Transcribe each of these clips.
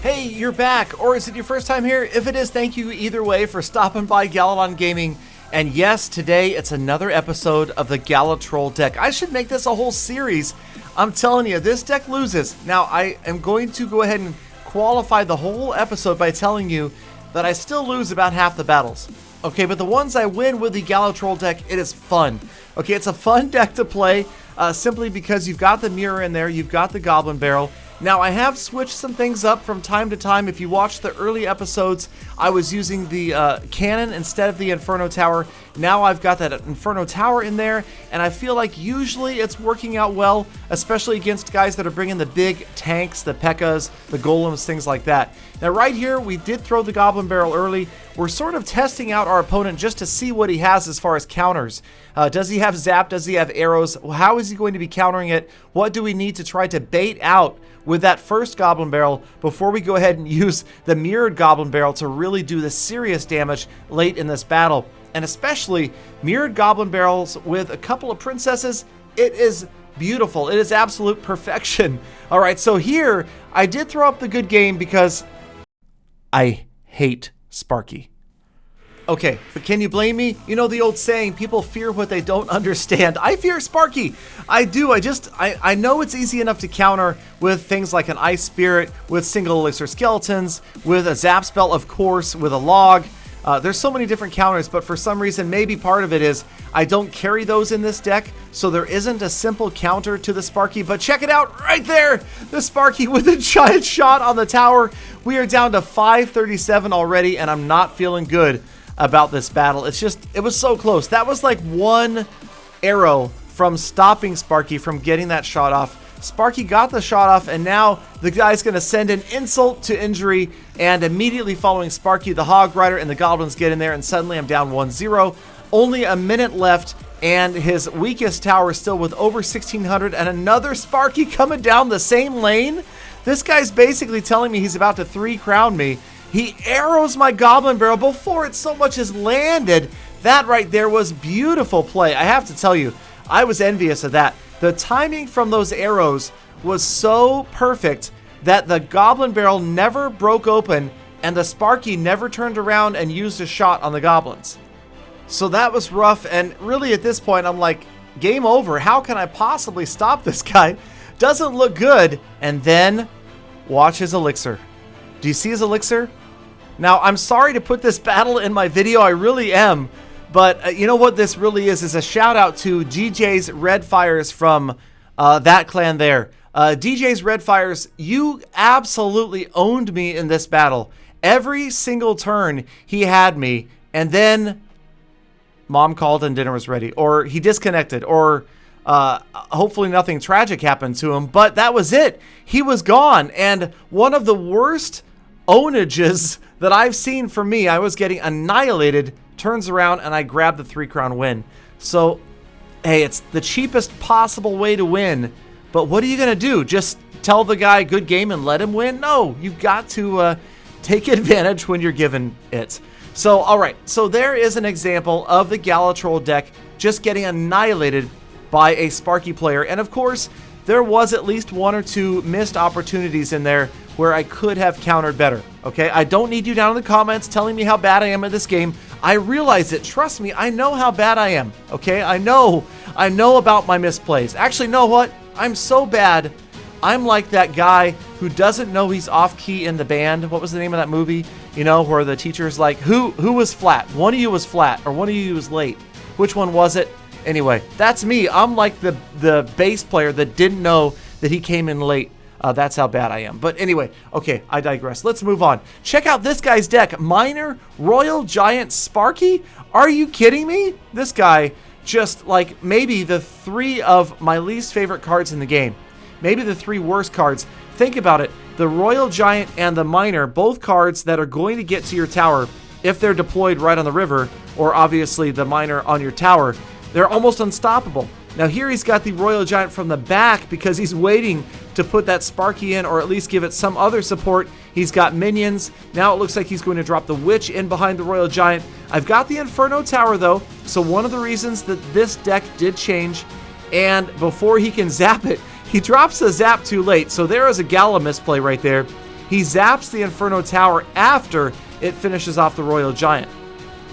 Hey, you're back, or is it your first time here? If it is, thank you either way for stopping by GalaTROLL Gaming. And yes, today it's another episode of the GalaTROLL deck. I should make this a whole series. I'm telling you, this deck loses. Now, I am going to go ahead and qualify the whole episode by telling you that I still lose about half the battles. Okay, but the ones I win with the GalaTROLL deck, it is fun. Okay, it's a fun deck to play simply because you've got the mirror in there, you've got the Goblin Barrel. Now, I have switched some things up from time to time. If you watch the early episodes, I was using the cannon instead of the Inferno Tower. Now I've got that Inferno Tower in there, and I feel like usually it's working out well, especially against guys that are bringing the big tanks, the P.E.K.K.A.s, the Golems, things like that. Now, right here, we did throw the Goblin Barrel early. We're sort of testing out our opponent just to see what he has as far as counters. Does he have Zap? Does he have arrows? How is he going to be countering it? What do we need to try to bait out with that first Goblin Barrel before we go ahead and use the mirrored Goblin Barrel to really do the serious damage late in this battle? And especially mirrored Goblin Barrels with a couple of princesses, it is beautiful. It is absolute perfection. All right, so here I did throw up the good game because I hate Sparky. Okay, but can you blame me? You know the old saying, people fear what they don't understand. I fear Sparky. I do. I know it's easy enough to counter with things like an Ice Spirit, with single elixir skeletons, with a Zap spell, of course, with a log. There's so many different counters, but for some reason, maybe part of it is I don't carry those in this deck, so there isn't a simple counter to the Sparky. But check it out right there, the Sparky with a giant shot on the tower. We are down to 537 already, and I'm not feeling good about this battle. It was so close. That was like one arrow from stopping Sparky from getting that shot off. Sparky got the shot off, and now the guy's going to send an insult to injury, and immediately following Sparky, the Hog Rider and the Goblins get in there, and suddenly I'm down 1-0. Only a minute left, and his weakest tower is still with over 1,600, and another Sparky coming down the same lane. This guy's basically telling me he's about to 3-crown me. He arrows my Goblin Barrel before it so much as landed. That right there was beautiful play. I have to tell you, I was envious of that. The timing from those arrows was so perfect that the Goblin Barrel never broke open and the Sparky never turned around and used a shot on the Goblins. So that was rough, and really at this point I'm like, game over. How can I possibly stop this guy? Doesn't look good. And then watch his elixir. Do you see his elixir? Now, I'm sorry to put this battle in my video, I really am, but you know what this really is a shout out to DJ's Red Fires from that clan there. DJ's Red Fires, you absolutely owned me in this battle. Every single turn he had me, and then mom called and dinner was ready, or he disconnected, or hopefully nothing tragic happened to him, but that was it. He was gone, and one of the worst ownages that I've seen for me, I was getting annihilated, turns around, and I grabbed the 3-crown win. So, hey, it's the cheapest possible way to win, but what are you going to do? Just tell the guy good game and let him win? No, you've got to take advantage when you're given it. So, all right, so there is an example of the GalaTROLL deck just getting annihilated by a Sparky player, and of course, there was at least 1 or 2 missed opportunities in there where I could have countered better, okay? I don't need you down in the comments telling me how bad I am at this game. I realize it. Trust me, I know how bad I am, okay? I know about my misplays. Actually, know what? I'm so bad. I'm like that guy who doesn't know he's off-key in the band. What was the name of that movie? You know, where the teacher's like, who was flat? One of you was flat, or one of you was late. Which one was it? Anyway, that's me. I'm like the bass player that didn't know that he came in late. That's how bad I am. But anyway, okay, I digress. Let's move on. Check out this guy's deck. Miner, Royal Giant, Sparky? Are you kidding me? This guy just like maybe the 3 of my least favorite cards in the game. Maybe the 3 worst cards. Think about it. The Royal Giant and the Miner, both cards that are going to get to your tower if they're deployed right on the river, or obviously the Miner on your tower. They're almost unstoppable. Now here he's got the Royal Giant from the back because he's waiting to put that Sparky in, or at least give it some other support. He's got minions. Now it looks like he's going to drop the Witch in behind the Royal Giant. I've got the Inferno Tower though, so one of the reasons that this deck did change, and before he can zap it, he drops a zap too late. So there is a Gala misplay right there. He zaps the Inferno Tower after it finishes off the Royal Giant.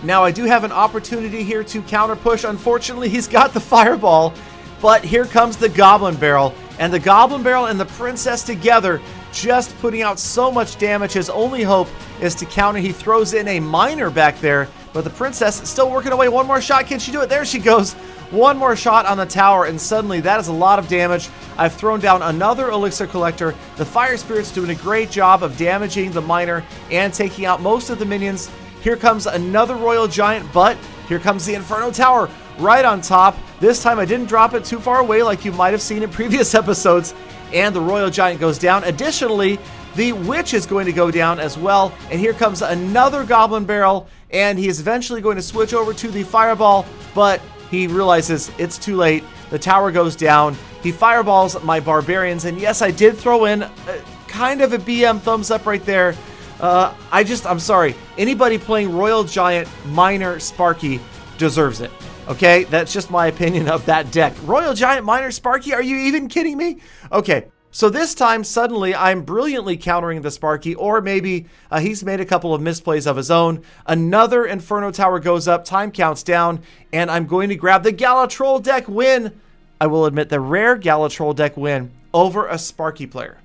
Now, I do have an opportunity here to counter push. Unfortunately, he's got the Fireball, but here comes the Goblin Barrel, and the Goblin Barrel and the Princess together just putting out so much damage. His only hope is to counter. He throws in a Miner back there, but the Princess is still working away. One more shot. Can she do it? There she goes. One more shot on the tower, and suddenly that is a lot of damage. I've thrown down another Elixir Collector. The Fire Spirit's doing a great job of damaging the Miner and taking out most of the minions. Here comes another Royal Giant, but here comes the Inferno Tower right on top. This time I didn't drop it too far away like you might have seen in previous episodes, and the Royal Giant goes down. Additionally, the Witch is going to go down as well, and here comes another Goblin Barrel, and he is eventually going to switch over to the Fireball, but he realizes it's too late. The tower goes down. He fireballs my Barbarians, and yes, I did throw in kind of a BM thumbs up right there. I'm sorry. Anybody playing Royal Giant, Miner, Sparky deserves it. Okay, that's just my opinion of that deck. Royal Giant, Miner, Sparky, are you even kidding me? Okay, so this time, suddenly, I'm brilliantly countering the Sparky, or maybe he's made a couple of misplays of his own. Another Inferno Tower goes up, time counts down, and I'm going to grab the GalaTROLL deck win. I will admit, the rare GalaTROLL deck win over a Sparky player.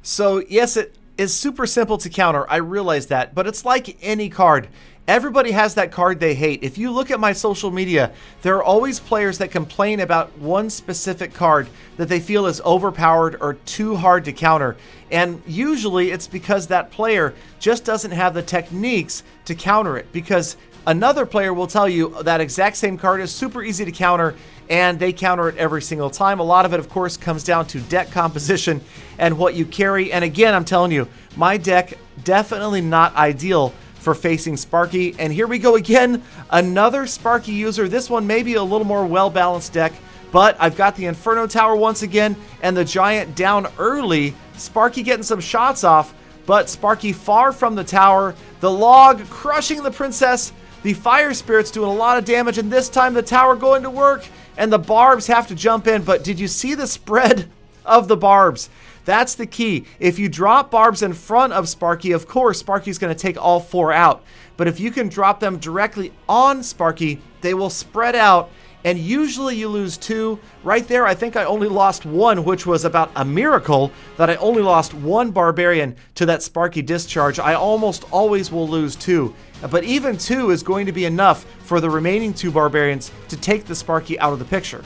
So, yes, it is super simple to counter, I realize that, but it's like any card. Everybody has that card they hate. If you look at my social media, there are always players that complain about one specific card that they feel is overpowered or too hard to counter. And usually it's because that player just doesn't have the techniques to counter it, because another player will tell you that exact same card is super easy to counter, and they counter it every single time. A lot of it, of course, comes down to deck composition and what you carry. And again, I'm telling you, my deck definitely not ideal for facing Sparky. And here we go again, another Sparky user. This one may be a little more well-balanced deck, but I've got the Inferno Tower once again, and the Giant down early. Sparky getting some shots off, but Sparky far from the tower. The Log crushing the Princess. The Fire Spirit's doing a lot of damage, and this time the tower going to work, and the Barbs have to jump in. But did you see the spread of the Barbs? That's the key. If you drop Barbs in front of Sparky, of course, Sparky's going to take all four out. But if you can drop them directly on Sparky, they will spread out, and usually you lose two. Right there, I think I only lost one, which was about a miracle that I only lost one Barbarian to that Sparky discharge. I almost always will lose two, but even two is going to be enough for the remaining two Barbarians to take the Sparky out of the picture.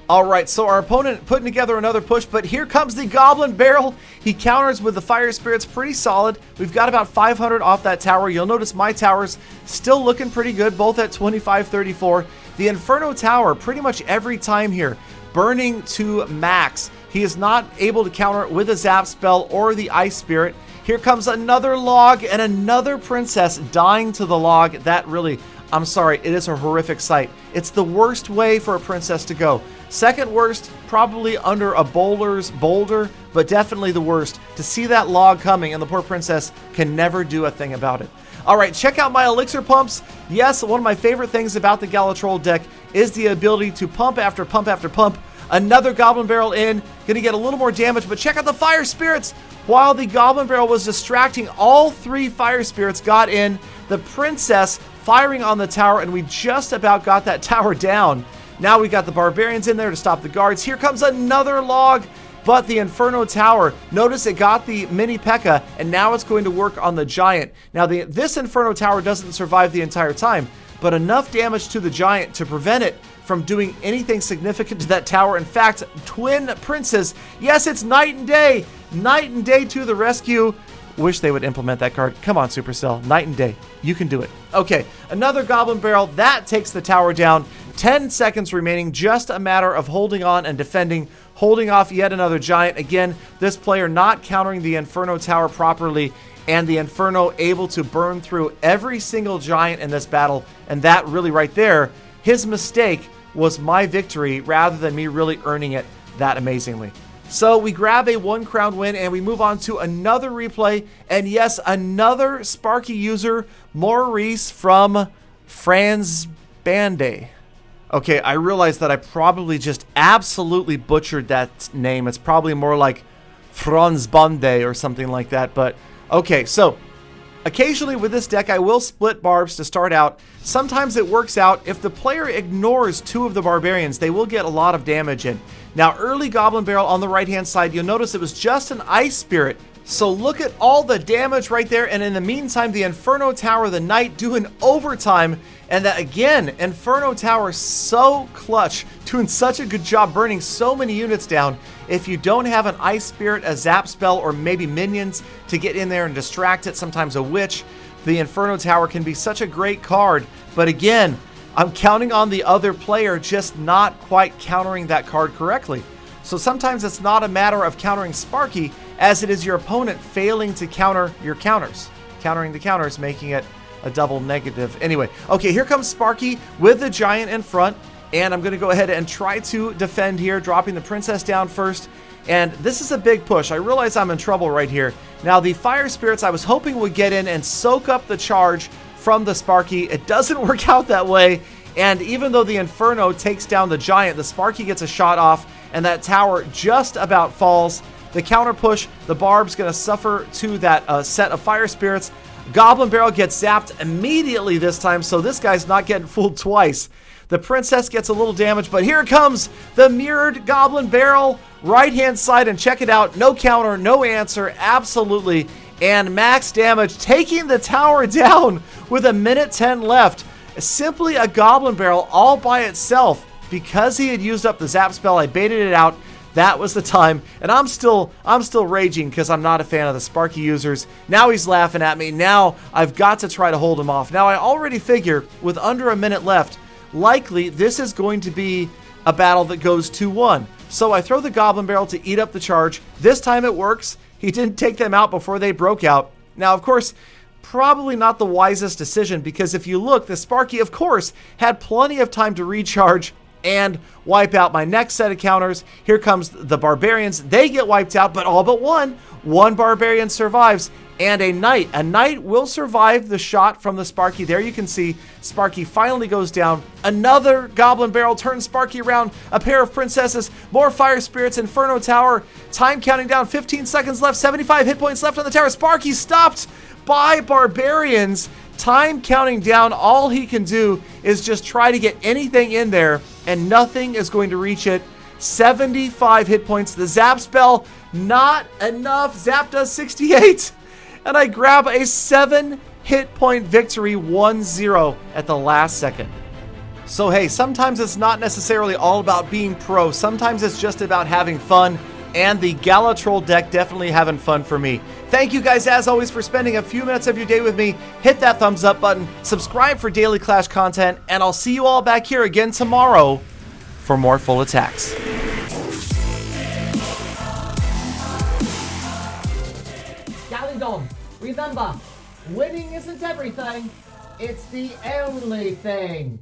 All right, so our opponent putting together another push, but here comes the Goblin Barrel. He counters with the Fire Spirits pretty solid. We've got about 500 off that tower. You'll notice my towers still looking pretty good, both at 2534. The Inferno Tower, pretty much every time here, burning to max. He is not able to counter it with a Zap spell or the Ice Spirit. Here comes another Log and another Princess dying to the Log. That really, I'm sorry, it is a horrific sight. It's the worst way for a Princess to go. Second worst, probably under a bowler's boulder, but definitely the worst. To see that Log coming and the poor Princess can never do a thing about it. All right, check out my Elixir pumps. Yes, one of my favorite things about the GalaTROLL deck is the ability to pump after pump after pump. Another Goblin Barrel in, gonna get a little more damage, but check out the Fire Spirits. While the Goblin Barrel was distracting, all three Fire Spirits got in. The Princess firing on the tower, and we just about got that tower down. Now we got the Barbarians in there to stop the guards. Here comes another Log, but the Inferno Tower, notice it got the mini P.E.K.K.A, and now it's going to work on the Giant. Now this Inferno Tower doesn't survive the entire time, but enough damage to the Giant to prevent it from doing anything significant to that tower. In fact, Twin Princes, yes, it's night and day to the rescue. Wish they would implement that card. Come on, Supercell, night and day, you can do it. Okay, another Goblin Barrel, that takes the tower down. 10 seconds remaining, just a matter of holding on and defending, holding off yet another Giant. Again, this player not countering the Inferno Tower properly, and the Inferno able to burn through every single Giant in this battle, and that really right there, his mistake was my victory rather than me really earning it that amazingly. So we grab a 1 crown win, and we move on to another replay, and yes, another Sparky user, Maurice from Franz Bande. Okay, I realize that I probably just absolutely butchered that name. It's probably more like Franz Bonde or something like that. But okay, so occasionally with this deck, I will split barbs to start out. Sometimes it works out. If the player ignores 2 of the barbarians, they will get a lot of damage in. Now, early Goblin Barrel on the right-hand side, you'll notice it was just an Ice Spirit. So look at all the damage right there. And in the meantime, the Inferno Tower, the Knight doing overtime. And that, again, Inferno Tower so clutch, doing such a good job burning so many units down. If you don't have an Ice Spirit, a Zap Spell, or maybe minions to get in there and distract it, sometimes a Witch, the Inferno Tower can be such a great card. But again, I'm counting on the other player just not quite countering that card correctly. So sometimes it's not a matter of countering Sparky, as it is your opponent failing to counter your counters. Countering the counters, making it a double negative. Anyway, okay, here comes Sparky with the Giant in front, and I'm going to go ahead and try to defend here, dropping the Princess down first. And this is a big push. I realize I'm in trouble right here. Now, the Fire Spirits I was hoping would get in and soak up the charge from the Sparky. It doesn't work out that way, and even though the Inferno takes down the Giant, the Sparky gets a shot off, and that tower just about falls. The counter push, the Barb's going to suffer to that set of Fire Spirits. Goblin Barrel gets zapped immediately this time, so this guy's not getting fooled twice. The Princess gets a little damage, but here comes the mirrored Goblin Barrel, right-hand side, and check it out. No counter, no answer, absolutely. And max damage, taking the tower down with 1:10 left. Simply a Goblin Barrel all by itself. Because he had used up the Zap Spell, I baited it out. That was the time, and I'm still raging because I'm not a fan of the Sparky users. Now he's laughing at me. Now I've got to try to hold him off. Now I already figure with under a minute left, likely this is going to be a battle that goes 2-1. So I throw the Goblin Barrel to eat up the charge. This time it works. He didn't take them out before they broke out. Now, of course, probably not the wisest decision, because if you look, the Sparky, of course, had plenty of time to recharge and wipe out my next set of counters. Here comes the Barbarians. They get wiped out, but all but one. One Barbarian survives, and a Knight. A Knight will survive the shot from the Sparky. There you can see Sparky finally goes down. Another Goblin Barrel turns Sparky around. A pair of Princesses, more Fire Spirits, Inferno Tower. Time counting down, 15 seconds left, 75 hit points left on the tower. Sparky stopped by Barbarians. Time counting down, all he can do is just try to get anything in there, and nothing is going to reach it. 75 hit points. The Zap Spell, not enough. Zap does 68. And I grab a 7 hit point victory, 1-0 at the last second. So hey, sometimes it's not necessarily all about being pro. Sometimes it's just about having fun. And the GalaTROLL deck definitely having fun for me. Thank you guys, as always, for spending a few minutes of your day with me. Hit that thumbs up button, subscribe for daily Clash content, and I'll see you all back here again tomorrow for more full attacks. GalaTROLL, remember, winning isn't everything, it's the only thing.